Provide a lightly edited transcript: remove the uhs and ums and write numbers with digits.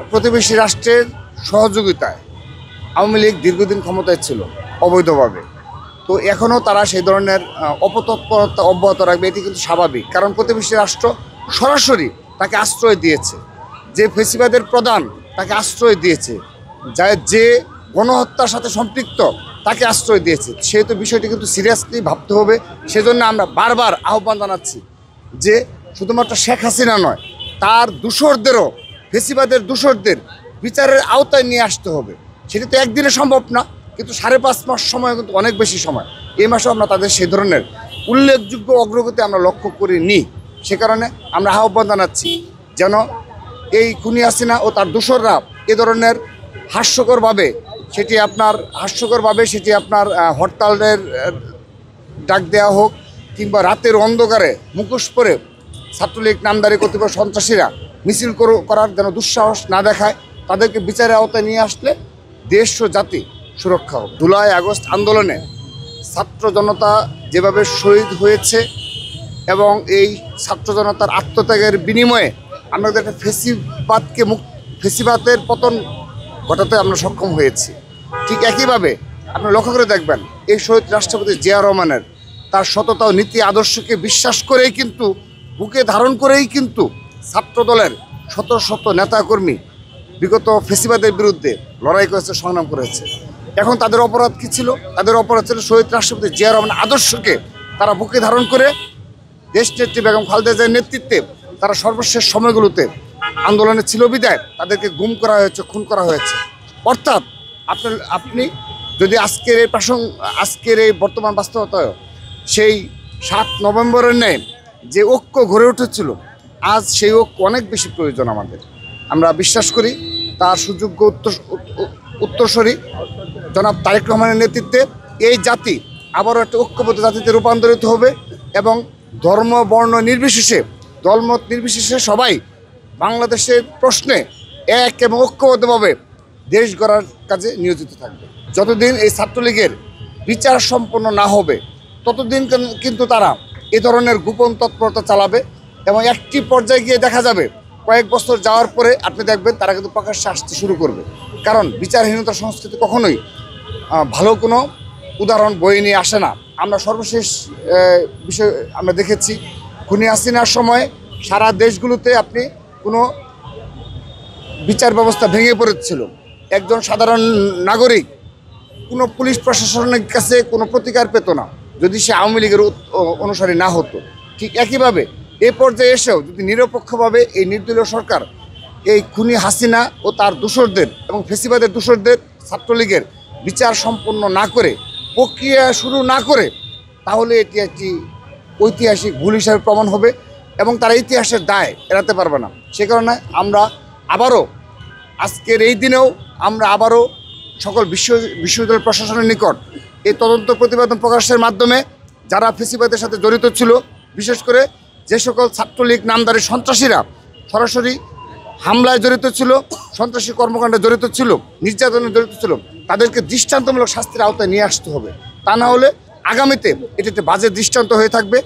প্রতিবেশী রাষ্ট্রের সহযোগিতায় আওয়ামী লীগ দীর্ঘদিন ক্ষমতায় ছিল অবৈধভাবে। তো এখনও তারা সেই ধরনের অপতৎপরতা অব্যাহত রাখবে, এটি কিন্তু স্বাভাবিক। কারণ প্রতিবেশী রাষ্ট্র সরাসরি তাকে আশ্রয় দিয়েছে, যে ফেসিবাদের প্রধান তাকে আশ্রয় দিয়েছে, যে গণহত্যার সাথে সম্পৃক্ত তাকে আশ্রয় দিয়েছে। সেহেতু বিষয়টি কিন্তু সিরিয়াসলি ভাবতে হবে। সেজন্য আমরা বারবার আহ্বান জানাচ্ছি যে শুধুমাত্র শেখ হাসিনা নয়, তার দূষরদেরও, ফেসিবাদের দূষরদের বিচারের আওতায় নিয়ে আসতে হবে। সেটি তো একদিনে সম্ভব না, কিন্তু 5.5 মাস সময় কিন্তু অনেক বেশি সময়। এই মাসেও আমরা তাদের সেই ধরনের উল্লেখযোগ্য অগ্রগতি আমরা লক্ষ্য করিনি। সে কারণে আমরা আহ্বান জানাচ্ছি যেন এই খুনি হাসিনা ও তার দূষররা এ ধরনের হাস্যকরভাবে সেটি আপনার হরতালের ডাক দেওয়া হোক, কিংবা রাতের অন্ধকারে মুখোশ পরে ছাত্রলীগ নামধারী কতিপয় সন্ত্রাসীরা মিছিল করার যেন দুঃসাহস না দেখায়। তাদেরকে বিচারের আওতায় নিয়ে আসলে দেশ ও জাতি সুরক্ষা হোক। জুলাই আগস্ট আন্দোলনে ছাত্র জনতা যেভাবে শহীদ হয়েছে এবং এই ছাত্র জনতার আত্মত্যাগের বিনিময়ে আমরা একটা ফেসিবাদের পতন ঘটাতে আমরা সক্ষম হয়েছি। ঠিক একইভাবে আপনারা লক্ষ্য করে দেখবেন, এই শহীদ রাষ্ট্রপতি জিয়া রহমানের তার সততা ও নীতি আদর্শকে বিশ্বাস করেই কিন্তু, বুকে ধারণ করেই কিন্তু ছাত্র দলের শত শত নেতাকর্মী বিগত ফেসিবাদের বিরুদ্ধে লড়াই করেছে, সংগ্রাম করেছে। এখন তাদের অপরাধ কী ছিল? তাদের অপরাধ ছিল শহীদ রাষ্ট্রপতি জিয়া রহমানের আদর্শকে তারা বুকে ধারণ করে দেশনেত্রী বেগম খালেদা জিয়ার নেতৃত্বে তারা সর্বশেষ সময়গুলোতে আন্দোলনে ছিল বিদায় তাদেরকে গুম করা হয়েছে, খুন করা হয়েছে। অর্থাৎ আপনি যদি আজকের এই বর্তমান বাস্তবতায় সেই 7 নভেম্বরের ন্যায় যে ঐক্য গড়ে উঠেছিল, আজ সেই ঐক্য অনেক বেশি প্রয়োজন আমাদের। আমরা বিশ্বাস করি তার সুযোগ্য উত্তরসূরি জনাব তারেক রহমানের নেতৃত্বে এই জাতি আবারও একটা ঐক্যবদ্ধ জাতিতে রূপান্তরিত হবে এবং ধর্ম বর্ণ নির্বিশেষে, দলমত নির্বিশেষে সবাই বাংলাদেশের প্রশ্নে এক এবং ঐক্যবদ্ধভাবে দেশ গড়ার কাজে নিয়োজিত থাকবে। যতদিন এই ছাত্রলীগের বিচার সম্পন্ন না হবে ততদিন কিন্তু তারা এ ধরনের গোপন তৎপরতা চালাবে এবং একটি পর্যায়ে গিয়ে দেখা যাবে কয়েক বছর যাওয়ার পরে আপনি দেখবেন তারা কিন্তু প্রকাশ্যে আসতে শুরু করবে। কারণ বিচারহীনতার সংস্কৃতি কখনোই ভালো কোনো উদাহরণ বয়ে নিয়ে আসে না। আমরা সর্বশেষ বিষয় আমরা দেখেছি, খুনি হাসিনার সময় সারা দেশগুলোতে আপনি কোনো বিচার ব্যবস্থা ভেঙে পড়েছিল। একজন সাধারণ নাগরিক কোনো পুলিশ প্রশাসনের কাছে কোনো প্রতিকার পেত না যদি সে আওয়ামী লীগের অনুসারী না হতো। ঠিক একইভাবে এ পর্যায়ে এসেও যদি নিরপেক্ষভাবে এই নির্দলীয় সরকার এই খুনি হাসিনা ও তার দূষরদের এবং ফেসিবাদের দূষরদের ছাত্রলীগের বিচার সম্পন্ন না করে, প্রক্রিয়া শুরু না করে, তাহলে এটি একটি ঐতিহাসিক ভুল হিসাবে প্রমাণ হবে এবং তারা ইতিহাসের দায় এড়াতে পারবে না। সে কারণে আমরা আবারও আজকের এই দিনেও আমরা আবারও সকল বিশ্ববিদ্যালয় প্রশাসনের নিকট এই তদন্ত প্রতিবেদন প্রকাশের মাধ্যমে যারা ফেসিবাদের সাথে জড়িত ছিল, বিশেষ করে যে সকল ছাত্রলীগ নামধারী সন্ত্রাসীরা সরাসরি হামলায় জড়িত ছিল, সন্ত্রাসী কর্মকাণ্ডে জড়িত ছিল, নির্যাতনে জড়িত ছিল, তাদেরকে দৃষ্টান্তমূলক শাস্তির আওতায় নিয়ে আসতে হবে। তা না হলে আগামীতে এটি একটা বাজে দৃষ্টান্ত হয়ে থাকবে